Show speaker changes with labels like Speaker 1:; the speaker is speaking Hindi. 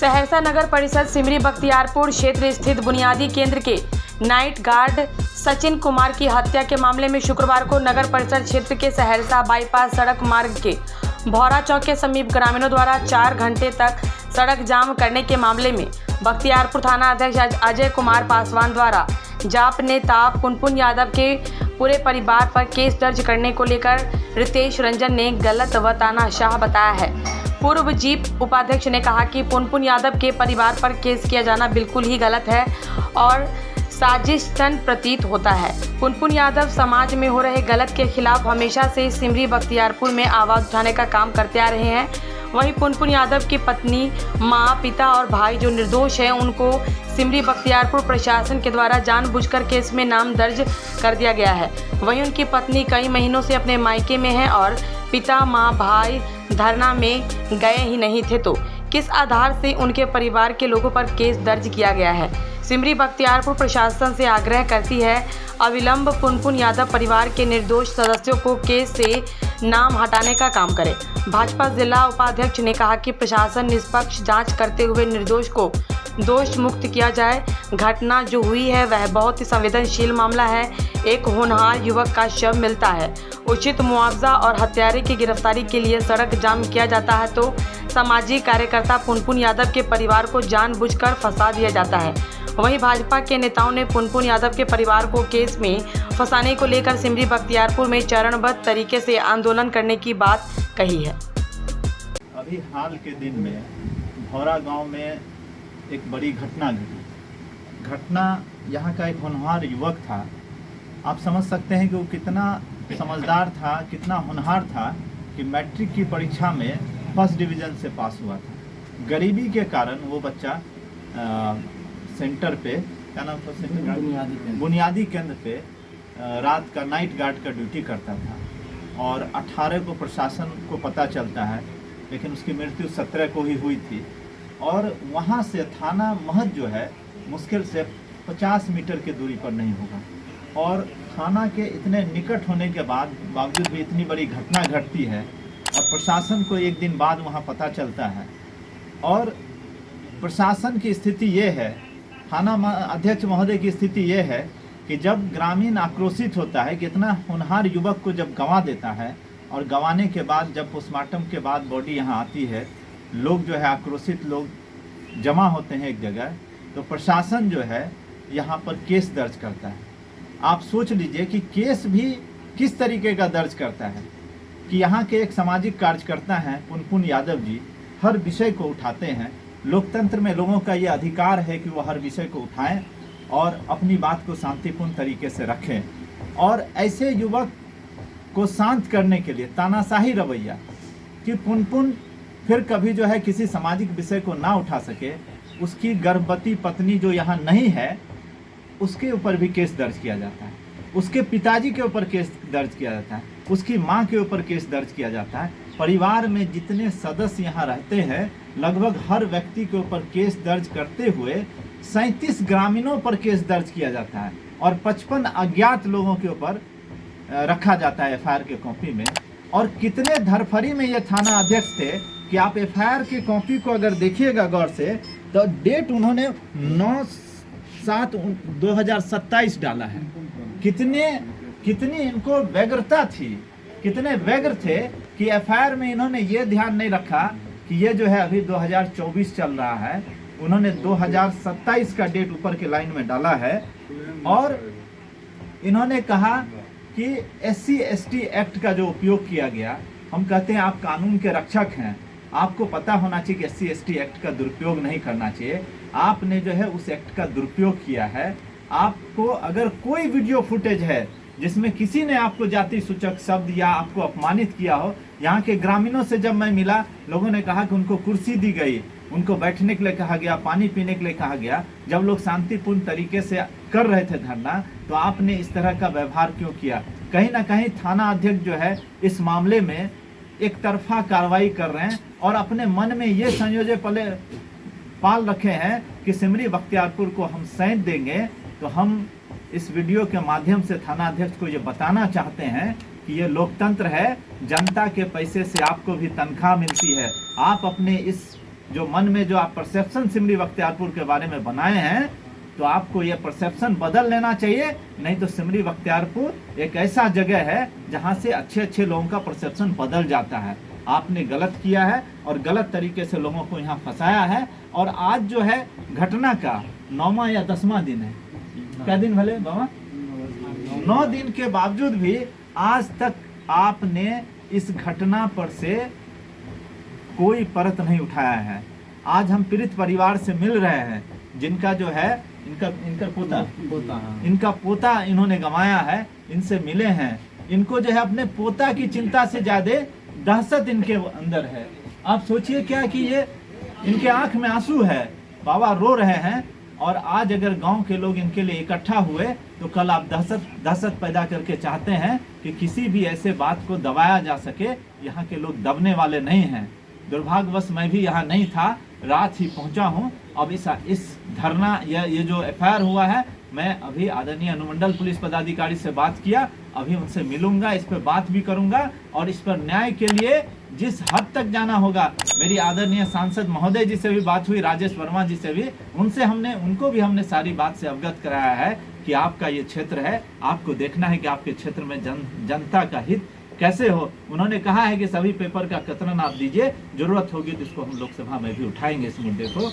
Speaker 1: सहरसा नगर परिषद सिमरी बख्तियारपुर क्षेत्र स्थित बुनियादी केंद्र के नाइट गार्ड सचिन कुमार की हत्या के मामले में शुक्रवार को नगर परिषद क्षेत्र के सहरसा बाईपास सड़क मार्ग के भौरा चौक के समीप ग्रामीणों द्वारा 4 घंटे तक सड़क जाम करने के मामले में बख्तियारपुर थाना अध्यक्ष अजय कुमार पासवान द्वारा जाप नेता पुनपुन यादव के पूरे परिवार पर केस दर्ज करने को लेकर रितेश रंजन ने गलत व तानाशाह बताया है। पूर्व जीप उपाध्यक्ष ने कहा कि पुनपुन यादव के परिवार पर केस किया जाना बिल्कुल ही गलत है और साजिशतन प्रतीत होता है। पुनपुन यादव समाज में हो रहे गलत के खिलाफ हमेशा से सिमरी बख्तियारपुर में आवाज़ उठाने का काम करते आ रहे हैं। वहीं पुनपुन यादव की पत्नी, मां, पिता और भाई जो निर्दोष हैं, उनको सिमरी बख्तियारपुर प्रशासन के द्वारा जानबूझकर केस में नाम दर्ज कर दिया गया है। वहीं उनकी पत्नी कई महीनों से अपने मायके में है और पिता, मां, भाई धरना में गए ही नहीं थे, तो किस आधार से उनके परिवार के लोगों पर केस दर्ज किया गया है। सिमरी बख्तियारपुर प्रशासन से आग्रह करती है अविलंब पुनपुन यादव परिवार के निर्दोष सदस्यों को केस से नाम हटाने का काम करे। भाजपा जिला उपाध्यक्ष ने कहा कि प्रशासन निष्पक्ष जांच करते हुए निर्दोष को दोष मुक्त किया जाए। घटना जो हुई है वह बहुत ही संवेदनशील मामला है। एक होनहार युवक का शव मिलता है, उचित मुआवजा और हत्यारे की गिरफ्तारी के लिए सड़क जाम किया जाता है, तो सामाजिक कार्यकर्ता पुनपुन यादव के परिवार को जानबूझकर फंसा दिया जाता है। वहीं भाजपा के नेताओं ने पुनपुन यादव के परिवार को केस में फंसाने को लेकर सिमरी बख्तियारपुर में चरणबद्ध तरीके से आंदोलन करने की बात कही है।
Speaker 2: अभी हाल के दिन में भौरा गांव में एक बड़ी घटना घटी। घटना यहाँ का एक होनहार युवक था। आप समझ सकते हैं कि वो कितना समझदार था, कितना होनहार था कि मैट्रिक की परीक्षा में फर्स्ट डिवीज़न से पास हुआ था। गरीबी के कारण वो बच्चा सेंटर पे, क्या नाम था सेंटर, बुनियादी केंद्र पे रात का नाइट गार्ड का ड्यूटी करता था और 18 को प्रशासन को पता चलता है, लेकिन उसकी मृत्यु 17 को ही हुई थी। और वहाँ से थाना महज जो है मुश्किल से 50 मीटर की दूरी पर नहीं होगा और थाना के इतने निकट होने के बावजूद भी इतनी बड़ी घटना घटती है और प्रशासन को एक दिन बाद वहाँ पता चलता है। और प्रशासन की स्थिति ये है, थाना अध्यक्ष महोदय की स्थिति ये है कि जब ग्रामीण आक्रोशित होता है कि इतना होनहार युवक को जब गंवा देता है और गंवाने के बाद जब पोस्टमार्टम के बाद बॉडी यहाँ आती है, लोग जो है आक्रोशित लोग जमा होते हैं एक जगह, तो प्रशासन जो है यहाँ पर केस दर्ज करता है। आप सोच लीजिए कि केस भी किस तरीके का दर्ज करता है कि यहाँ के एक सामाजिक कार्यकर्ता हैं पुनपुन यादव जी, हर विषय को उठाते हैं। लोकतंत्र में लोगों का ये अधिकार है कि वो हर विषय को उठाएं और अपनी बात को शांतिपूर्ण तरीके से रखें। और ऐसे युवक को शांत करने के लिए तानाशाही रवैया कि पुनपुन फिर कभी जो है किसी सामाजिक विषय को ना उठा सके, उसकी गर्भवती पत्नी जो यहाँ नहीं है उसके ऊपर भी केस दर्ज किया जाता है, उसके पिताजी के ऊपर केस दर्ज किया जाता है, उसकी माँ के ऊपर केस दर्ज किया जाता है। परिवार में जितने सदस्य यहाँ रहते हैं लगभग हर व्यक्ति के ऊपर केस दर्ज करते हुए 37 ग्रामीणों पर केस दर्ज किया जाता है और 55 अज्ञात लोगों के ऊपर रखा जाता है एफआईआर के कॉपी में। और कितने धरफरी में ये थाना अध्यक्ष थे कि आप एफआईआर की कॉपी को अगर देखिएगा गौर से तो डेट उन्होंने 9/7/2027 डाला है। कितनी इनको व्यग्रता थी, कितने व्यग्र थे कि एफआईआर में इन्होंने ये ध्यान नहीं रखा कि ये जो है अभी 2024 चल रहा है, उन्होंने 2027 का डेट ऊपर के लाइन में डाला है। और इन्होंने कहा कि SC/ST एक्ट का जो उपयोग किया गया, हम कहते हैं आप कानून के रक्षक हैं, आपको पता होना चाहिए कि SC/ST एक्ट का दुरुपयोग नहीं करना चाहिए। आपने जो है उस एक्ट का दुरुपयोग किया है। आपको अगर कोई वीडियो फुटेज है जिसमें किसी ने आपको जाति सूचक शब्द या आपको अपमानित किया हो, यहाँ के ग्रामीणों से जब मैं मिला, लोगों ने कहा कि उनको कुर्सी दी गई, उनको बैठने के लिए कहा गया, पानी पीने के लिए कहा गया। जब लोग शांतिपूर्ण तरीके से कर रहे थे धरना, तो आपने इस तरह का व्यवहार क्यों किया? कहीं ना कहीं थाना अध्यक्ष जो है इस मामले में एक तरफा कार्रवाई कर रहे हैं और अपने मन में ये संयोजन पाल रखे हैं कि सिमरी बख्तियारपुर को हम सैंत देंगे। तो हम इस वीडियो के माध्यम से थाना अध्यक्ष को ये बताना चाहते हैं कि ये लोकतंत्र है, जनता के पैसे से आपको भी तनख्वाह मिलती है। आप अपने इस जो मन में जो आप परसेप्शन सिमरी बख्तियारपुर के बारे में बनाए हैं, तो आपको ये परसेप्शन बदल लेना चाहिए। नहीं तो सिमरी बख्तियारपुर एक ऐसा जगह है जहां से अच्छे अच्छे लोगों का परसेप्शन बदल जाता है। आपने गलत किया है और गलत तरीके से लोगों को यहाँ फंसाया है। और आज जो है घटना का 9वां या 10वां दिन है, क्या दिन भले बाबा, 9 दिन के बावजूद भी आज तक आपने इस घटना पर से कोई परत नहीं उठाया है। आज हम पीड़ित परिवार से मिल रहे हैं, जिनका जो है इनका पोता इन्होंने गंवाया है, इनसे मिले हैं। इनको जो है अपने पोता की चिंता से ज्यादा दहशत इनके अंदर है। आप सोचिए क्या कि ये इनके आंख में आंसू है, बाबा रो रहे हैं। और आज अगर गांव के लोग इनके लिए इकट्ठा हुए तो कल आप दहशत पैदा करके चाहते हैं कि किसी भी ऐसे बात को दबाया जा सके। यहाँ के लोग दबने वाले नहीं हैं। दुर्भाग्यवश मैं भी यहाँ नहीं था, रात ही पहुँचा हूँ। अब इस धरना ये जो FIR हुआ है, मैं अभी आदरणीय अनुमंडल पुलिस पदाधिकारी से बात किया, अभी उनसे मिलूंगा, इस पर बात भी करूंगा और इस पर न्याय के लिए जिस हद तक जाना होगा। मेरी आदरणीय सांसद महोदय जी से भी बात हुई, राजेश वर्मा जी से भी, उनको भी हमने सारी बात से अवगत कराया है कि आपका ये क्षेत्र है, आपको देखना है कि आपके क्षेत्र में जनता का हित कैसे हो। उन्होंने कहा है कि सभी पेपर का कतरन आप दीजिए, जरूरत होगी तो इसको हम लोकसभा में भी उठाएंगे इस मुद्दे को।